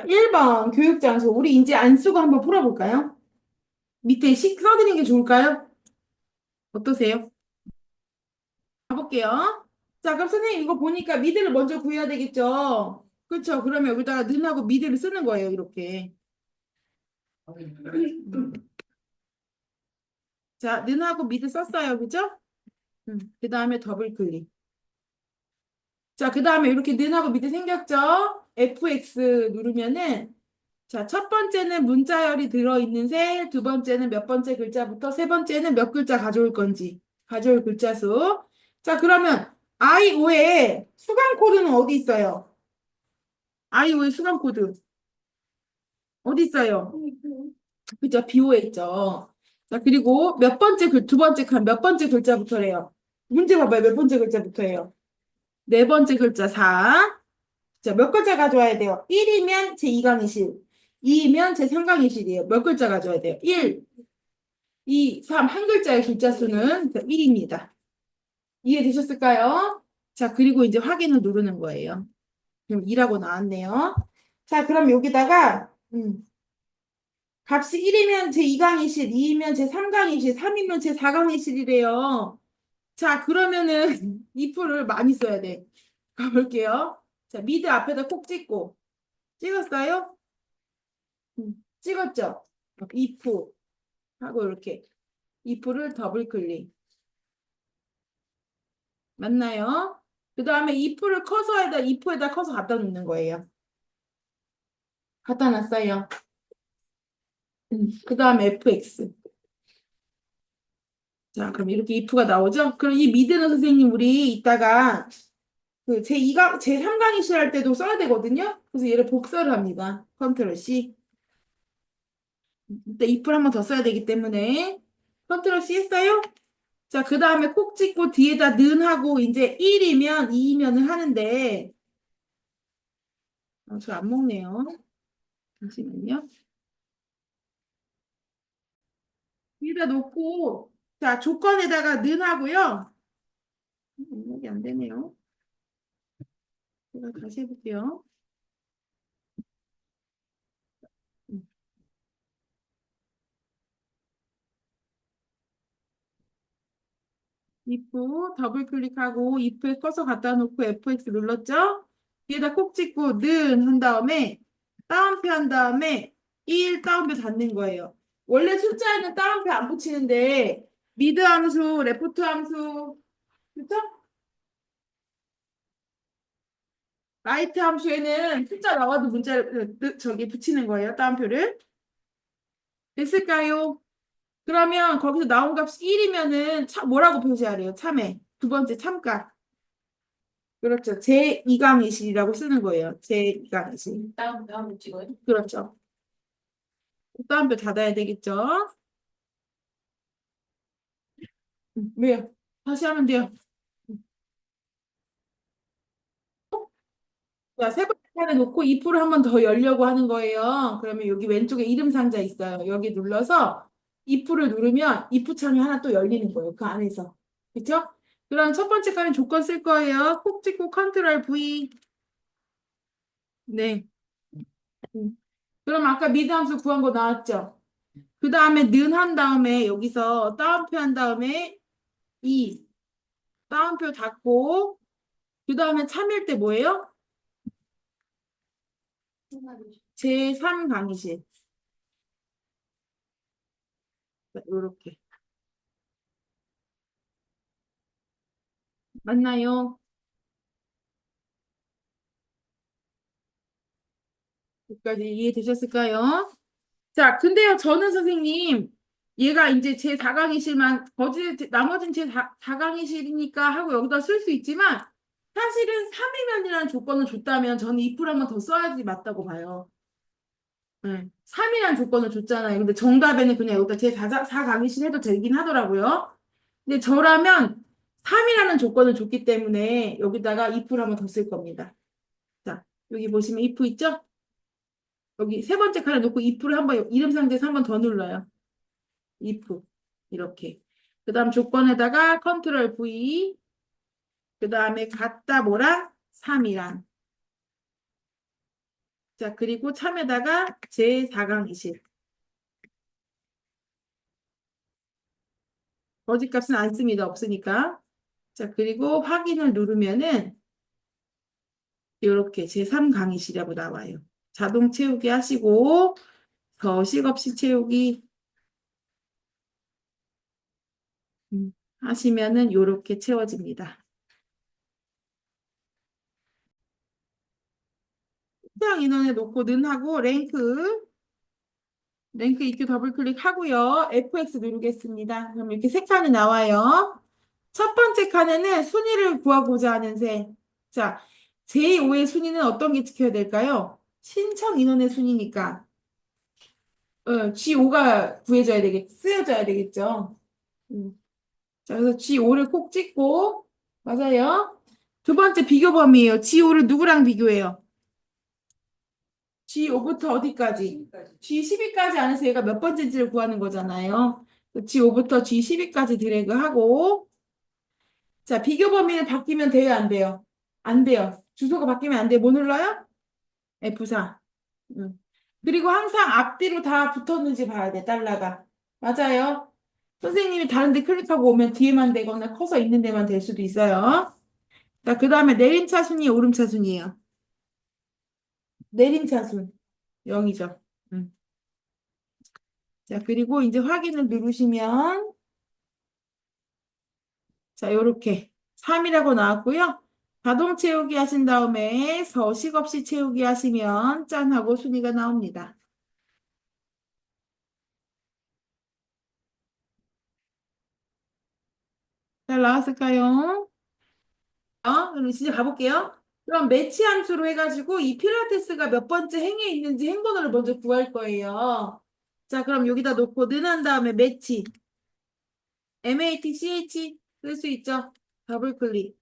1번 교육장소. 우리 이제 안 쓰고 한번 풀어볼까요? 밑에 써드리는 게 좋을까요? 어떠세요? 가볼게요. 자, 그럼 선생님 이거 보니까 미드를 먼저 구해야 되겠죠? 그렇죠? 그러면 여기다가 는하고 미드를 쓰는 거예요, 이렇게. 자, 는하고 미드 썼어요, 그죠? 그 다음에 더블 클릭. 자, 그 다음에 이렇게 는하고 미드 생겼죠? FX 누르면은 자, 첫 번째는 문자열이 들어있는 셀, 두 번째는 몇 번째 글자부터, 세 번째는 몇 글자 가져올 건지, 가져올 글자 수. 자, 그러면 I5에 수강 코드는 어디 있어요? I5에 수강 코드 어디 있어요? 그죠? BO에 있죠. 자, 그리고 몇 번째 두 번째 칸, 몇 번째 글자부터래요? 문제 봐봐요. 몇 번째 글자부터예요? 네 번째 글자 4. 자, 몇 글자 가져와야 돼요? 1이면 제2강의실, 2이면 제3강의실이에요. 몇 글자 가져와야 돼요? 1, 2, 3. 한 글자의 글자 수는 1입니다. 이해되셨을까요? 자, 그리고 이제 확인을 누르는 거예요. 그럼 2라고 나왔네요. 자, 그럼 여기다가 값이 1이면 제2강의실, 2이면 제3강의실, 3이면 제4강의실이래요. 자, 그러면은 if를 많이 써야 돼. 가볼게요. 자, 미드 앞에다 콕 찍고 찍었어요? 찍었죠? if 하고 이렇게 if를 더블 클릭. 맞나요? 그 다음에 if를 if에다 커서 갖다 놓는 거예요. 갖다 놨어요. 그 다음에 fx. 자, 그럼 이렇게 if가 나오죠? 그럼 이 미드는 선생님 우리 이따가 그 제3강의 할 때도 써야 되거든요. 그래서 얘를 복사를 합니다. 컨트롤 C. 이때 if를 한 번 더 써야 되기 때문에 컨트롤 C 했어요? 자, 그 다음에 콕 찍고 뒤에다 는 하고 이제 1이면 2이면은 하는데 저 안 먹네요. 잠시만요. 위에다 놓고 자, 조건에다가 는 하고요. 입력이 안 되네요. 제가 다시 해볼게요. if 더블 클릭하고 if에 커서 갖다 놓고 fx 눌렀죠? 뒤에다 콕 찍고 는 한 다음에 따옴표 한 다음에 1 따옴표 닫는 거예요. 원래 숫자에는 따옴표 안 붙이는데 미드 함수, 레프트 함수, 그렇죠? 라이트 함수에는 숫자 나와도 문자를 저기 붙이는 거예요. 따옴표를. 됐을까요? 그러면 거기서 나온 값이 1이면은 뭐라고 표시하래요? 참에. 두 번째 참값. 그렇죠. 제2강의실이라고 쓰는 거예요. 제2강의실. 다음 찍어요? 그렇죠. 따옴표 닫아야 되겠죠? 왜요? 다시 하면 돼요. 자, 세 번째 칸에 놓고 if를 한 번 더 열려고 하는 거예요. 그러면 여기 왼쪽에 이름 상자 있어요. 여기 눌러서 if를 누르면 if 창이 하나 또 열리는 거예요. 그 안에서. 그렇죠? 그럼 첫 번째 칸에 조건 쓸 거예요. 콕 찍고 컨트롤 V. 네. 음. 그럼 아까 미드 함수 구한 거 나왔죠? 그 다음에 는 한 다음에 여기서 따옴표 한 다음에 이 따옴표 닫고 그 다음에 참일 때 뭐예요? 제3강의실. 이렇게. 맞나요? 여기까지 이해되셨을까요? 자, 근데요, 저는 선생님, 얘가 이제 제 4강의실만, 나머지는 제 4강의실이니까 하고 여기다 쓸 수 있지만, 사실은 3이면이라는 조건을 줬다면 저는 if를 한 번 더 써야지 맞다고 봐요. 네. 3이라는 조건을 줬잖아요. 근데 정답에는 그냥 여기다 제 4강의실 해도 되긴 하더라고요. 근데 저라면 3이라는 조건을 줬기 때문에 여기다가 if를 한 번 더 쓸 겁니다. 자, 여기 보시면 if 있죠? 여기 세 번째 칸에 놓고 if를 한번 이름 상자에서 한 번 더 눌러요. if 이렇게. 그 다음 조건에다가 컨트롤 V 그 다음에 같다 뭐랑 3이랑 자, 그리고 참에다가 제4강의실. 거짓값은 안 씁니다. 없으니까. 자, 그리고 확인을 누르면은 이렇게 제3강의실이라고 나와요. 자동 채우기 하시고 서식 없이 채우기 하시면은 이렇게 채워집니다. 수강 인원에 놓고 는하고 랭크 EQ 더블 클릭하고요. FX 누르겠습니다. 그럼 이렇게 세 칸이 나와요. 첫 번째 칸에는 순위를 구하고자 하는 세. 자, 제5의 순위는 어떤 게 지켜야 될까요? 신청 인원의 순위니까 G5가 쓰여져야 되겠죠. 음. 자, 그래서 G5를 콕 찍고 맞아요. 두 번째 비교 범위예요. G5를 누구랑 비교해요? G5부터 어디까지? G12까지 안에서 얘가 몇 번째인지를 구하는 거잖아요. G5부터 G12까지 드래그하고 자, 비교 범위는 바뀌면 돼요, 안 돼요? 안 돼요. 주소가 바뀌면 안 돼요. 뭐 눌러요? F4. 음. 그리고 항상 앞뒤로 다 붙었는지 봐야 돼, 달러가. 맞아요. 선생님이 다른 데 클릭하고 오면 뒤에만 되거나 커서 있는 데만 될 수도 있어요. 자, 그 다음에 내림차순이 오름차순이에요. 내림차순 0이죠. 자, 그리고 이제 확인을 누르시면 자, 요렇게 3이라고 나왔고요. 자동 채우기 하신 다음에 서식 없이 채우기 하시면 짠 하고 순위가 나옵니다. 잘 나왔을까요? 그럼 진짜 가볼게요. 그럼 매치 함수로 해가지고 이 필라테스가 몇 번째 행에 있는지 행번호를 먼저 구할 거예요. 자, 그럼 여기다 놓고 는한 다음에 매치 MATCH 쓸 수 있죠? 더블 클릭.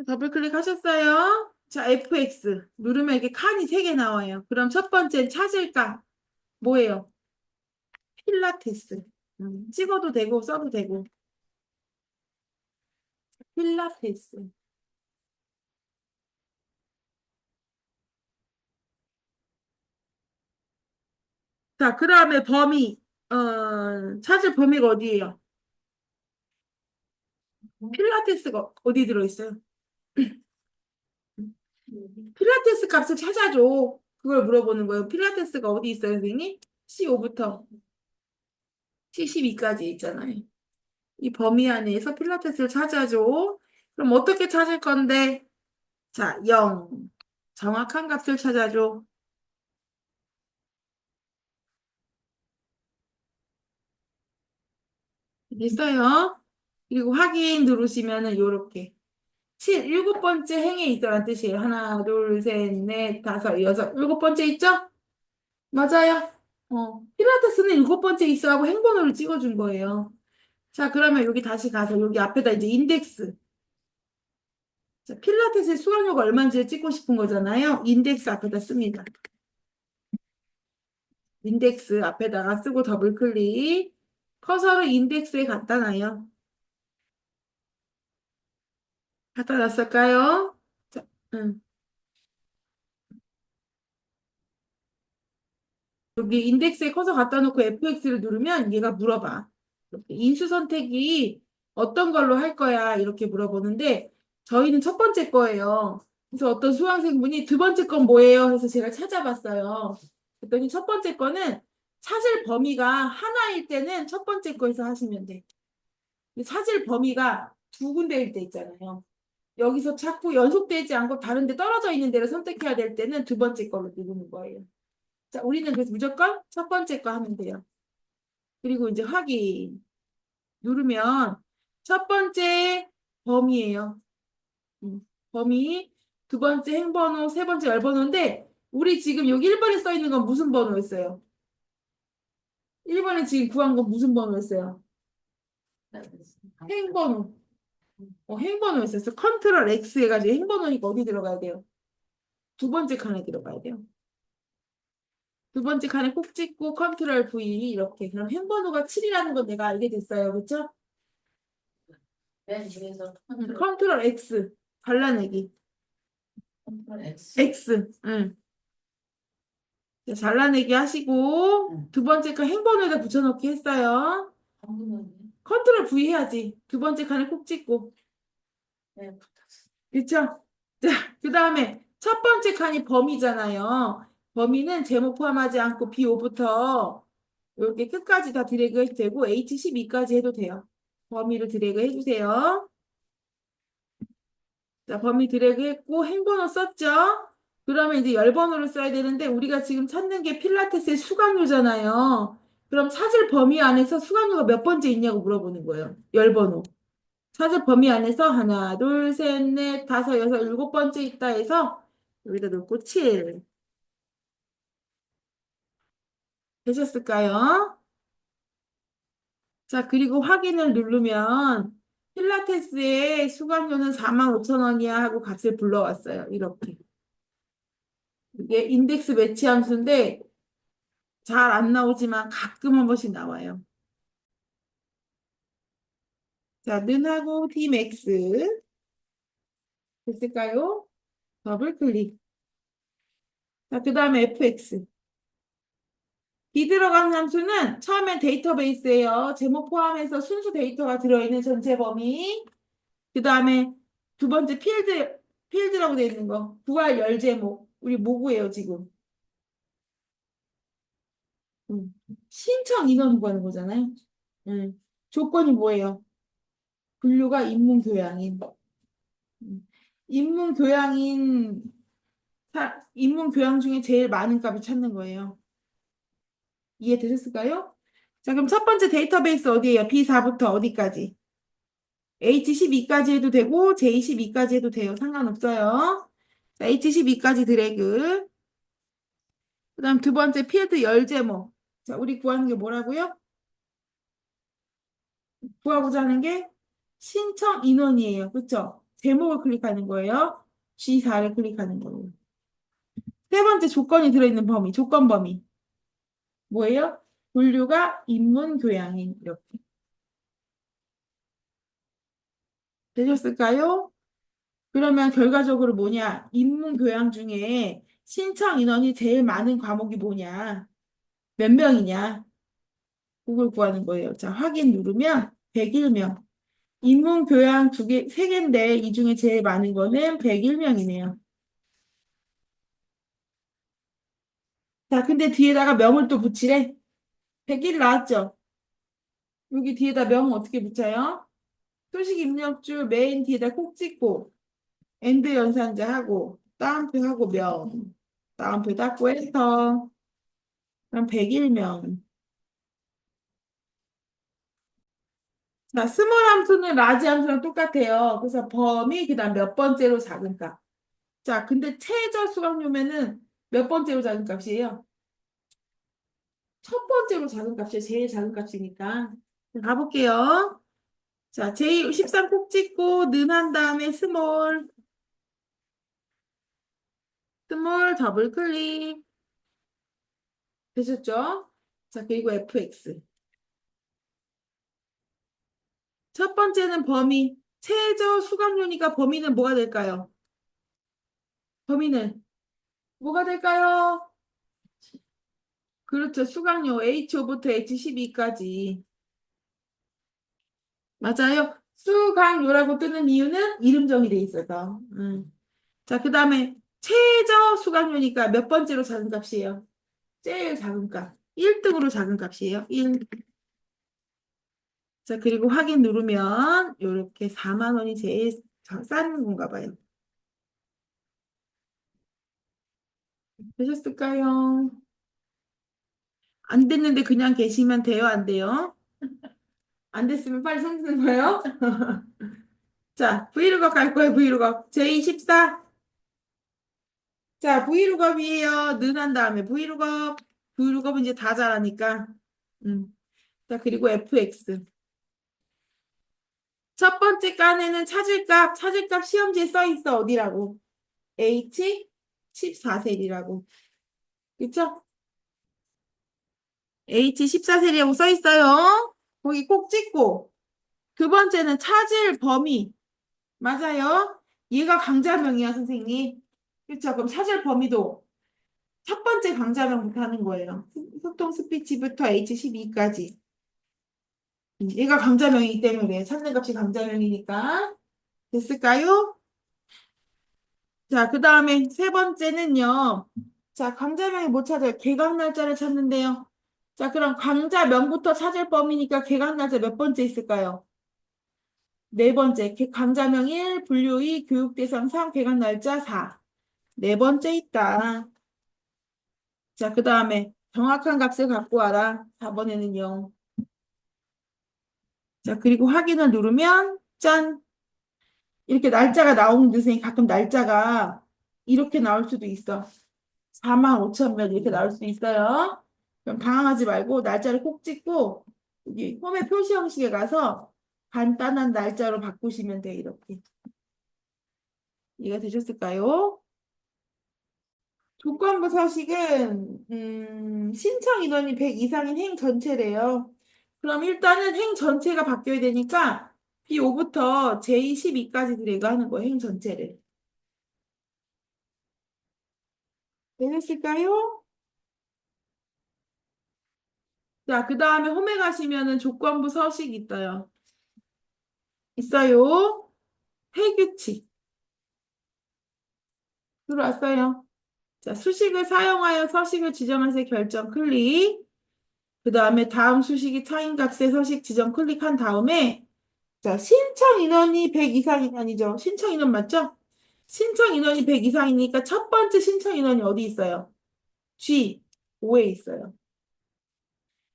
더블 클릭하셨어요? 자, FX 누르면 이렇게 칸이 3개 나와요. 그럼 첫 번째 찾을까? 뭐예요? 필라테스. 찍어도 되고 써도 되고. 필라테스. 자, 그 다음에 범위. 찾을 범위가 어디예요? 필라테스가 어디 들어있어요? 필라테스 값을 찾아줘. 그걸 물어보는 거예요. 필라테스가 어디 있어요, 선생님? C5부터 C12까지 있잖아요. 이 범위 안에서 필라테스를 찾아줘. 그럼 어떻게 찾을 건데? 자, 0. 정확한 값을 찾아줘. 됐어요? 그리고 확인 누르시면은 요렇게 7번째 행에 있어라는 뜻이에요. 하나, 둘, 셋, 넷, 다섯, 여섯, 7번째 있죠? 맞아요. 필라테스는 7번째 있어 하고 행번호를 찍어준 거예요. 자, 그러면 여기 다시 가서 여기 앞에다 이제 인덱스. 자, 필라테스의 수강료가 얼마인지를 찍고 싶은 거잖아요. 인덱스 앞에다 씁니다. 인덱스 앞에다가 쓰고 더블 클릭. 커서를 인덱스에 갖다 놔요. 갖다 놨을까요? 자, 응. 여기 인덱스에 커서 갖다 놓고 FX를 누르면 얘가 물어봐. 이렇게 인수 선택이 어떤 걸로 할 거야? 이렇게 물어보는데 저희는 첫 번째 거예요. 그래서 어떤 수강생분이 두 번째 건 뭐예요? 해서 제가 찾아봤어요. 그랬더니 첫 번째 거는 찾을 범위가 하나일 때는 첫 번째 거에서 하시면 돼. 근데 찾을 범위가 두 군데일 때 있잖아요. 여기서 찾고 연속되지 않고 다른 데 떨어져 있는 데를 선택해야 될 때는 두 번째 걸로 누르는 거예요. 자, 우리는 그래서 무조건 첫 번째 거 하면 돼요. 그리고 이제 확인 누르면 첫 번째 범위예요. 범위, 두 번째 행번호, 세 번째 열번호인데 우리 지금 여기 1번에 써 있는 건 무슨 번호였어요? 1번에 지금 구한 건 무슨 번호였어요? 행번호. 행번호였어요. 그래서 컨트롤 X 해가지고 행번호니까 어디 들어가야 돼요? 두 번째 칸에 들어가야 돼요. 두 번째 칸에 꼭 찍고 컨트롤 V 이렇게. 그럼 행번호가 7이라는 건 내가 알게 됐어요. 그렇죠? 네, 그래서 컨트롤 X 갈라내기. X. 응. 자, 잘라내기 하시고, 두 번째 칸 행번호에다 붙여넣기 했어요. 컨트롤 V 해야지. 두 번째 칸을 콕 찍고. 그쵸? 자, 그 다음에 첫 번째 칸이 범위잖아요. 범위는 제목 포함하지 않고 B5부터 이렇게 끝까지 다 드래그 해도 되고 H12까지 해도 돼요. 범위를 드래그 해주세요. 자, 범위 드래그 했고 행번호 썼죠? 그러면 이제 열번호를 써야 되는데 우리가 지금 찾는 게 필라테스의 수강료잖아요. 그럼 찾을 범위 안에서 수강료가 몇 번째 있냐고 물어보는 거예요. 열번호. 찾을 범위 안에서 하나, 둘, 셋, 넷, 다섯, 여섯, 일곱 번째 있다 해서 여기다 놓고 7. 되셨을까요? 자, 그리고 확인을 누르면 필라테스의 수강료는 45,000원이야 하고 값을 불러왔어요. 이렇게. 이게 인덱스 매치 함수인데 잘 안 나오지만 가끔 한 번씩 나와요. 자, 는하고 Dmax 됐을까요? 더블 클릭. 자, 그 다음에 fx. B 들어간 함수는 처음엔 데이터베이스예요. 제목 포함해서 순수 데이터가 들어있는 전체 범위. 그 다음에 두 번째 필드라고 되어 있는 거. 구할 열 제목. 우리 뭐구예요, 지금? 신청 인원 구하는 거잖아요. 조건이 뭐예요? 분류가 인문교양인. 인문교양인, 인문교양 중에 제일 많은 값을 찾는 거예요. 이해되셨을까요? 자, 그럼 첫 번째 데이터베이스 어디예요? B4부터 어디까지? H12까지 해도 되고 J12까지 해도 돼요. 상관없어요. 자, H12까지 드래그. 그 다음 두 번째 필드 열 제목. 자, 우리 구하는 게 뭐라고요? 구하고자 하는 게 신청 인원이에요. 그쵸? 제목을 클릭하는 거예요. G4를 클릭하는 거예요. 세 번째 조건이 들어있는 범위, 조건 범위. 뭐예요? 분류가 인문교양인 이렇게. 되셨을까요? 그러면 결과적으로 뭐냐? 인문교양 중에 신청 인원이 제일 많은 과목이 뭐냐? 몇 명이냐? 그걸 구하는 거예요. 자, 확인 누르면 101명. 인문교양 두 개, 세 개인데 이 중에 제일 많은 거는 101명이네요. 자, 근데 뒤에다가 명을 또 붙이래. 101 나왔죠? 여기 뒤에다 명은 어떻게 붙여요? 소식 입력줄 메인 뒤에다 콕 찍고 엔드 연산자 하고 따옴표 하고 명. 따옴표 닫고 엔터. 그럼 101명. 자, 스몰 함수는 라지 함수랑 똑같아요. 그래서 범위 그다음 몇 번째로 작은 값. 자, 근데 최저 수강료면은 몇 번째로 작은 값이에요? 첫 번째로 작은 값이에요. 제일 작은 값이니까. 가볼게요. 자, J13 꼭 찍고 는 한 다음에 스몰 더블 클릭. 되셨죠? 자, 그리고 fx. 첫 번째는 범위. 최저 수강료니까 범위는 뭐가 될까요? 범위는 뭐가 될까요? 그렇죠. 수강료 H5부터 H12까지. 맞아요. 수강료라고 뜨는 이유는 이름 정의돼 있어서. 자, 그 다음에 최저 수강료니까 몇 번째로 작은 값이에요? 제일 작은 값. 1등으로 작은 값이에요. 1. 자, 그리고 확인 누르면 이렇게 4만 원이 제일 싼 건가 봐요. 되셨을까요? 안 됐는데 그냥 계시면 돼요? 안 돼요? 안 됐으면 빨리 손 드는 거예요? 자, 브이로그 갈 거예요, 브이로그. J14. 자, 브이로그이에요. 는 한 다음에 브이로그. 브이로그는 이제 다 잘하니까. 음. 자, 그리고 fx. 첫 번째 칸에는 찾을 값 시험지에 써 있어. 어디라고? H 14셀이라고. 그쵸? H 14셀이라고 써 있어요. 거기 꼭 찍고. 두 번째는 찾을 범위. 맞아요. 얘가 강자명이야, 선생님. 그렇죠? 그럼 찾을 범위도 첫 번째 강좌명부터 하는 거예요. 소통 스피치부터 H12까지. 얘가 강좌명이기 때문에 찾는 값이 강좌명이니까. 됐을까요? 자, 그 다음에 세 번째는요. 자, 강좌명이 못 찾아요. 개강 날짜를 찾는데요. 자, 그럼 강좌명부터 찾을 범위니까 개강 날짜 몇 번째 있을까요? 네 번째. 강좌명 1, 분류 2, 교육 대상 3, 개강 날짜 4. 네 번째 있다. 자, 그 다음에 정확한 값을 갖고 와라. 4번에는요. 자, 그리고 확인을 누르면 짠! 이렇게 날짜가 나오는데 선생님 가끔 날짜가 이렇게 나올 수도 있어. 4만 5천 명 이렇게 나올 수 있어요. 그럼 당황하지 말고 날짜를 꼭 찍고 여기 홈의 표시 형식에 가서 간단한 날짜로 바꾸시면 돼. 이렇게. 이해가 되셨을까요? 조건부 서식은 신청 인원이 100 이상인 행 전체래요. 그럼 일단은 행 전체가 바뀌어야 되니까 B5부터 J12까지 드래그 하는 거예요. 행 전체를. 되셨을까요? 자, 그 다음에 홈에 가시면은 조건부 서식 있어요. 있어요. 폐규칙. 들어왔어요. 자, 수식을 사용하여 서식을 지정하세요. 결정 클릭. 그 다음에 다음 수식이 차임값의 서식 지정 클릭한 다음에 자, 신청 인원이 100 이상이 아니죠. 신청 인원 맞죠? 신청 인원이 100 이상이니까 첫 번째 신청 인원이 어디 있어요? G, 5에 있어요.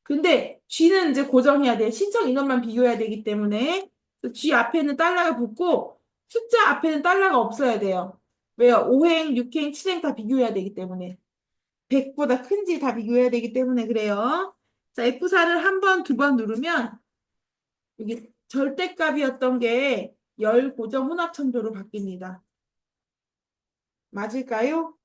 근데 G는 이제 고정해야 돼. 신청 인원만 비교해야 되기 때문에 G 앞에는 달러가 붙고 숫자 앞에는 달러가 없어야 돼요. 왜요? 5행, 6행, 7행 다 비교해야 되기 때문에 100보다 큰지 다 비교해야 되기 때문에 그래요. 자, F4를 한 번, 두 번 누르면 여기 절대값이었던 게 열 고정 혼합천조로 바뀝니다. 맞을까요?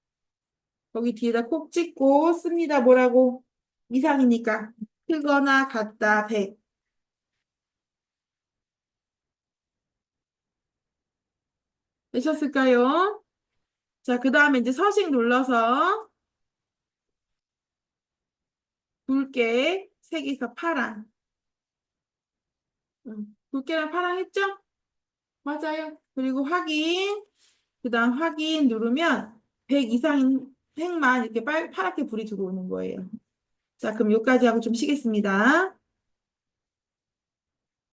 거기 뒤에다 콕 찍고 씁니다. 뭐라고? 이상이니까. 크거나 같다 100. 되셨을까요? 자, 그 다음에 이제 서식 눌러서 굵게 색에서 파랑. 굵게랑 파랑 했죠? 맞아요. 그리고 확인. 그 다음 확인 누르면 100 이상인 획만 이렇게 파랗게 불이 들어오는 거예요. 자, 그럼 여기까지 하고 좀 쉬겠습니다.